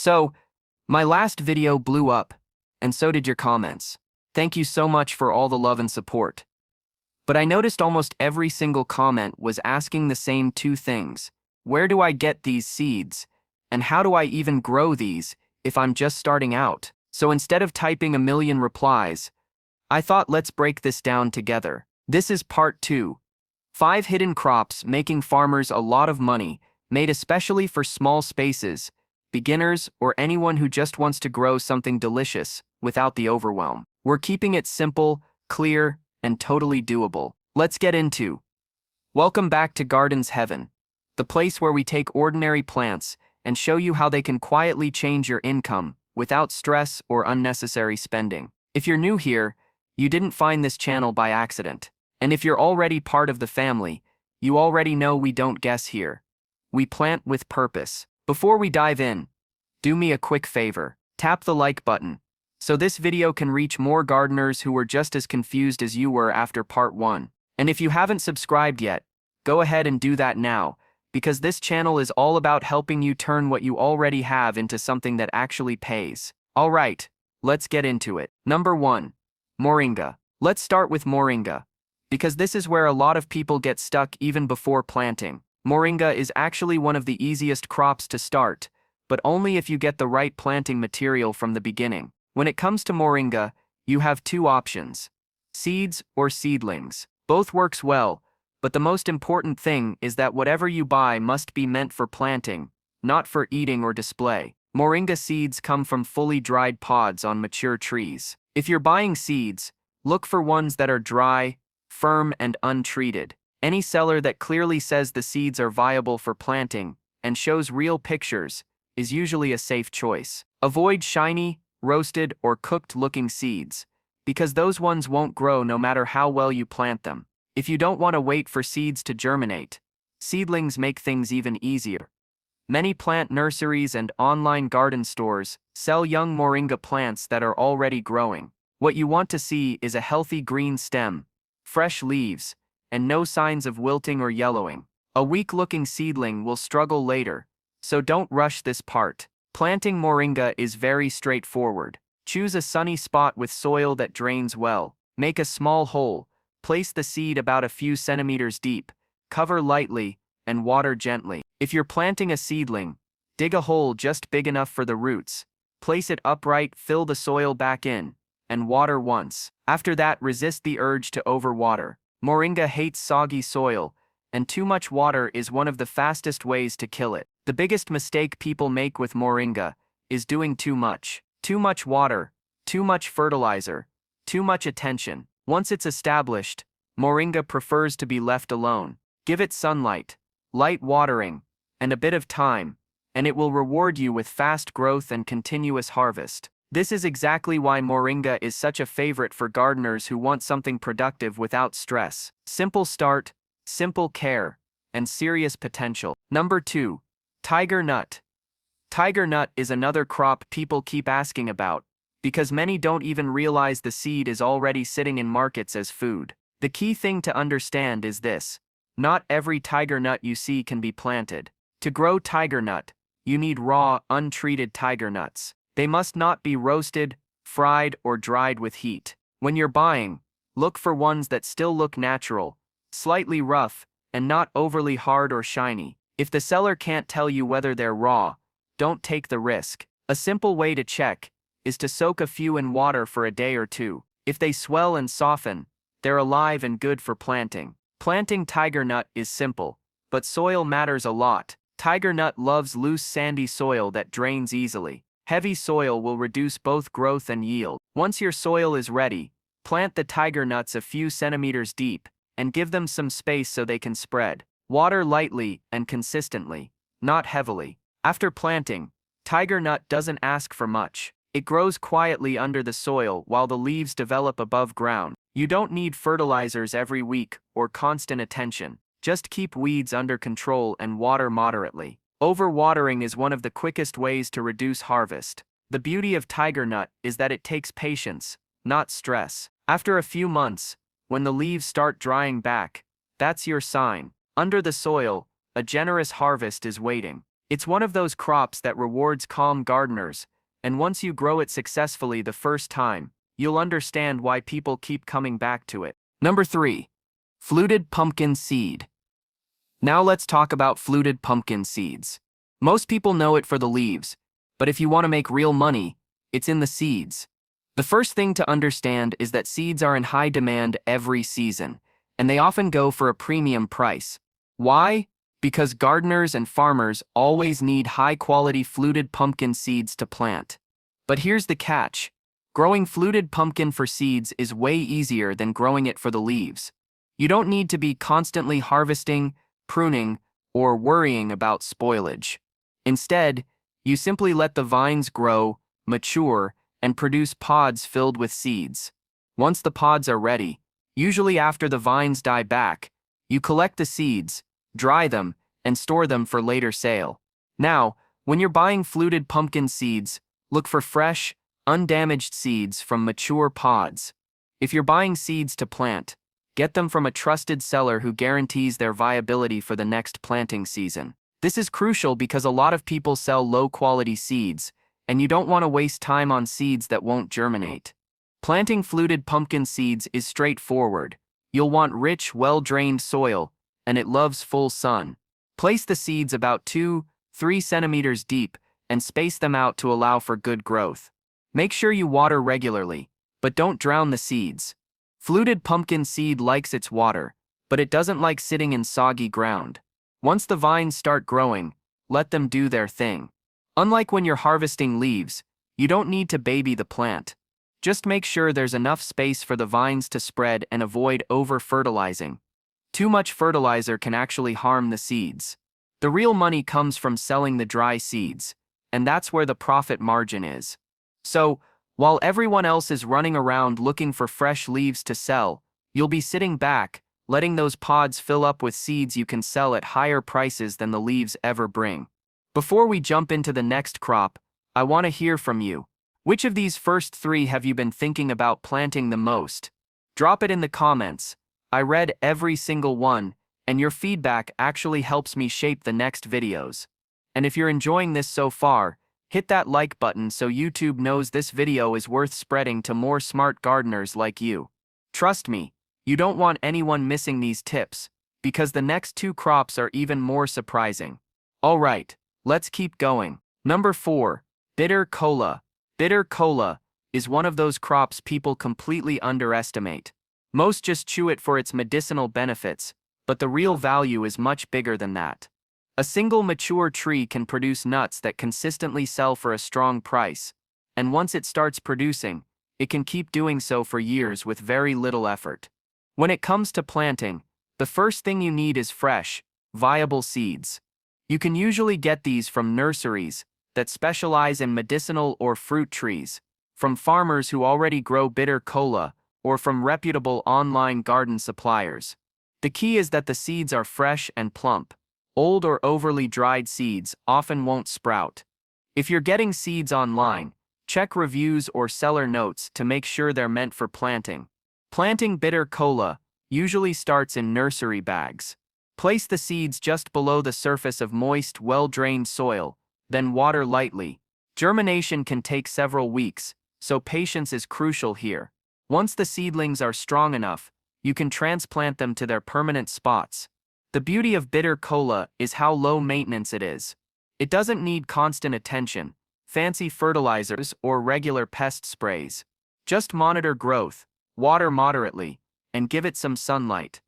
So, my last video blew up, and so did your comments. Thank you so much for all the love and support. But I noticed almost every single comment was asking the same two things. Where do I get these seeds? And how do I even grow these if I'm just starting out? So instead of typing a million replies, I thought let's break this down together. This is part 2. 5 hidden crops making farmers a lot of money, made especially for small spaces, beginners, or anyone who just wants to grow something delicious without the overwhelm. We're keeping it simple, clear, and totally doable. Let's get into. Welcome back to Gardens Heaven, the place where we take ordinary plants and show you how they can quietly change your income without stress or unnecessary spending. If you're new here, you didn't find this channel by accident. And if you're already part of the family, you already know we don't guess here. We plant with purpose. Before we dive in, do me a quick favor. Tap the like button, so this video can reach more gardeners who were just as confused as you were after part 1. And if you haven't subscribed yet, go ahead and do that now, because this channel is all about helping you turn what you already have into something that actually pays. Alright, let's get into it. Number 1. Moringa. Let's start with moringa, because this is where a lot of people get stuck even before planting. Moringa is actually one of the easiest crops to start, but only if you get the right planting material from the beginning. When it comes to moringa, you have 2 options: seeds or seedlings. Both works well, but the most important thing is that whatever you buy must be meant for planting, not for eating or display. Moringa seeds come from fully dried pods on mature trees. If you're buying seeds, look for ones that are dry, firm, and untreated. Any seller that clearly says the seeds are viable for planting and shows real pictures is usually a safe choice. Avoid shiny, roasted, or cooked-looking seeds, because those ones won't grow no matter how well you plant them. If you don't want to wait for seeds to germinate, seedlings make things even easier. Many plant nurseries and online garden stores sell young moringa plants that are already growing. What you want to see is a healthy green stem, fresh leaves, and no signs of wilting or yellowing. A weak-looking seedling will struggle later, so don't rush this part. Planting moringa is very straightforward. Choose a sunny spot with soil that drains well. Make a small hole, place the seed about a few centimeters deep, cover lightly, and water gently. If you're planting a seedling, dig a hole just big enough for the roots, place it upright, fill the soil back in, and water once. After that, resist the urge to overwater. Moringa hates soggy soil, and too much water is one of the fastest ways to kill it. The biggest mistake people make with moringa is doing too much. Too much water, too much fertilizer, too much attention. Once it's established, moringa prefers to be left alone. Give it sunlight, light watering, and a bit of time, and it will reward you with fast growth and continuous harvest. This is exactly why moringa is such a favorite for gardeners who want something productive without stress. Simple start, simple care, and serious potential. Number 2. Tiger nut. Tiger nut is another crop people keep asking about, because many don't even realize the seed is already sitting in markets as food. The key thing to understand is this: not every tiger nut you see can be planted. To grow tiger nut, you need raw, untreated tiger nuts. They must not be roasted, fried, or dried with heat. When you're buying, look for ones that still look natural, slightly rough, and not overly hard or shiny. If the seller can't tell you whether they're raw, don't take the risk. A simple way to check is to soak a few in water for a day or 2. If they swell and soften, they're alive and good for planting. Planting tiger nut is simple, but soil matters a lot. Tiger nut loves loose sandy soil that drains easily. Heavy soil will reduce both growth and yield. Once your soil is ready, plant the tiger nuts a few centimeters deep and give them some space so they can spread. Water lightly and consistently, not heavily. After planting, tiger nut doesn't ask for much. It grows quietly under the soil while the leaves develop above ground. You don't need fertilizers every week or constant attention. Just keep weeds under control and water moderately. Overwatering is one of the quickest ways to reduce harvest. The beauty of tiger nut is that it takes patience, not stress. After a few months, when the leaves start drying back, that's your sign. Under the soil, a generous harvest is waiting. It's one of those crops that rewards calm gardeners, and once you grow it successfully the first time, you'll understand why people keep coming back to it. Number 3. Fluted pumpkin seed. Now let's talk about fluted pumpkin seeds. Most people know it for the leaves, but if you want to make real money, it's in the seeds. The first thing to understand is that seeds are in high demand every season, and they often go for a premium price. Why? Because gardeners and farmers always need high-quality fluted pumpkin seeds to plant. But here's the catch. Growing fluted pumpkin for seeds is way easier than growing it for the leaves. You don't need to be constantly harvesting, pruning, or worrying about spoilage. Instead, you simply let the vines grow, mature, and produce pods filled with seeds. Once the pods are ready, usually after the vines die back, you collect the seeds, dry them, and store them for later sale. Now, when you're buying fluted pumpkin seeds, look for fresh, undamaged seeds from mature pods. If you're buying seeds to plant, get them from a trusted seller who guarantees their viability for the next planting season. This is crucial because a lot of people sell low-quality seeds, and you don't want to waste time on seeds that won't germinate. Planting fluted pumpkin seeds is straightforward. You'll want rich, well-drained soil, and it loves full sun. Place the seeds about 2-3 centimeters deep and space them out to allow for good growth. Make sure you water regularly, but don't drown the seeds. Fluted pumpkin seed likes its water, but it doesn't like sitting in soggy ground. Once the vines start growing, let them do their thing. Unlike when you're harvesting leaves, you don't need to baby the plant. Just make sure there's enough space for the vines to spread and avoid over-fertilizing. Too much fertilizer can actually harm the seeds. The real money comes from selling the dry seeds, and that's where the profit margin is. So, while everyone else is running around looking for fresh leaves to sell, you'll be sitting back, letting those pods fill up with seeds you can sell at higher prices than the leaves ever bring. Before we jump into the next crop, I want to hear from you. Which of these first 3 have you been thinking about planting the most? Drop it in the comments. I read every single one, and your feedback actually helps me shape the next videos. And if you're enjoying this so far, hit that like button so YouTube knows this video is worth spreading to more smart gardeners like you. Trust me, you don't want anyone missing these tips, because the next 2 crops are even more surprising. Alright, let's keep going. Number 4. Bitter cola. Bitter cola is one of those crops people completely underestimate. Most just chew it for its medicinal benefits, but the real value is much bigger than that. A single mature tree can produce nuts that consistently sell for a strong price, and once it starts producing, it can keep doing so for years with very little effort. When it comes to planting, the first thing you need is fresh, viable seeds. You can usually get these from nurseries that specialize in medicinal or fruit trees, from farmers who already grow bitter cola, or from reputable online garden suppliers. The key is that the seeds are fresh and plump. Old or overly dried seeds often won't sprout. If you're getting seeds online, check reviews or seller notes to make sure they're meant for planting. Planting bitter cola usually starts in nursery bags. Place the seeds just below the surface of moist, well-drained soil, then water lightly. Germination can take several weeks, so patience is crucial here. Once the seedlings are strong enough, you can transplant them to their permanent spots. The beauty of bitter cola is how low maintenance it is. It doesn't need constant attention, fancy fertilizers, or regular pest sprays. Just monitor growth, water moderately, and give it some sunlight.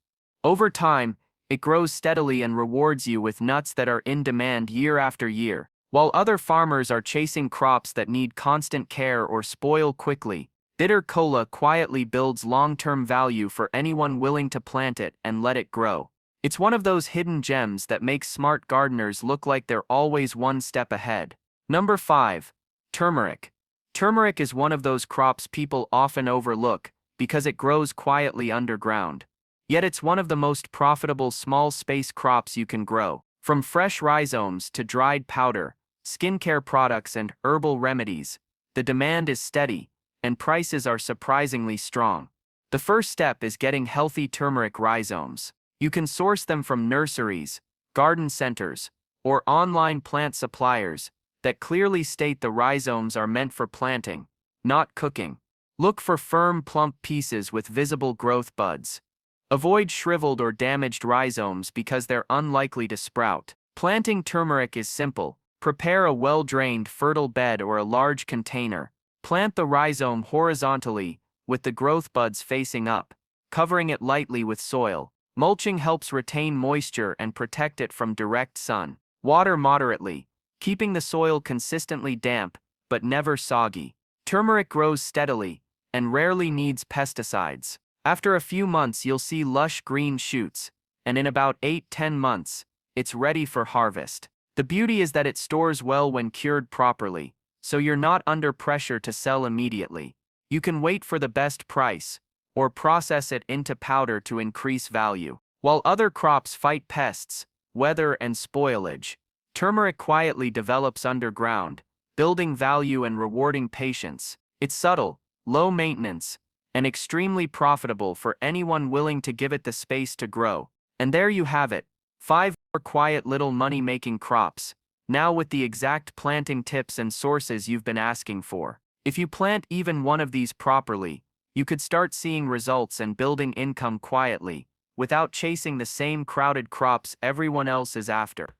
Over time, it grows steadily and rewards you with nuts that are in demand year after year. While other farmers are chasing crops that need constant care or spoil quickly, bitter cola quietly builds long-term value for anyone willing to plant it and let it grow. It's one of those hidden gems that makes smart gardeners look like they're always one step ahead. Number 5. Turmeric. Turmeric is one of those crops people often overlook because it grows quietly underground. Yet it's one of the most profitable small-space crops you can grow. From fresh rhizomes to dried powder, skincare products and herbal remedies, the demand is steady, and prices are surprisingly strong. The first step is getting healthy turmeric rhizomes. You can source them from nurseries, garden centers, or online plant suppliers that clearly state the rhizomes are meant for planting, not cooking. Look for firm, plump pieces with visible growth buds. Avoid shriveled or damaged rhizomes because they're unlikely to sprout. Planting turmeric is simple. Prepare a well-drained, fertile bed or a large container. Plant the rhizome horizontally, with the growth buds facing up, covering it lightly with soil. Mulching helps retain moisture and protect it from direct sun. Water moderately, keeping the soil consistently damp, but never soggy. Turmeric grows steadily and rarely needs pesticides. After a few months, you'll see lush green shoots, and in about 8–10 months, it's ready for harvest. The beauty is that it stores well when cured properly, so you're not under pressure to sell immediately. You can wait for the best price, or process it into powder to increase value. While other crops fight pests, weather, and spoilage, turmeric quietly develops underground, building value and rewarding patience. It's subtle, low maintenance, and extremely profitable for anyone willing to give it the space to grow. And there you have it, 5 more quiet little money-making crops, now with the exact planting tips and sources you've been asking for. If you plant even one of these properly, you could start seeing results and building income quietly, without chasing the same crowded crops everyone else is after.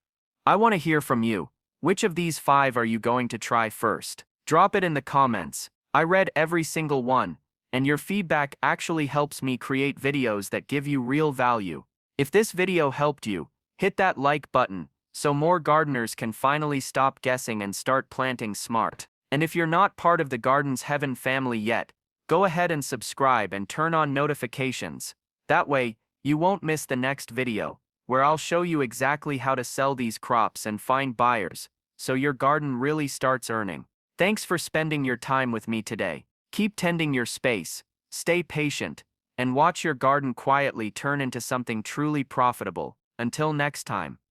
I want to hear from you. Which of these 5 are you going to try first? Drop it in the comments. I read every single one, and your feedback actually helps me create videos that give you real value. If this video helped you, hit that like button, so more gardeners can finally stop guessing and start planting smart. And if you're not part of the Garden's Heaven family yet, go ahead and subscribe and turn on notifications. That way, you won't miss the next video, where I'll show you exactly how to sell these crops and find buyers, so your garden really starts earning. Thanks for spending your time with me today. Keep tending your space, stay patient, and watch your garden quietly turn into something truly profitable. Until next time.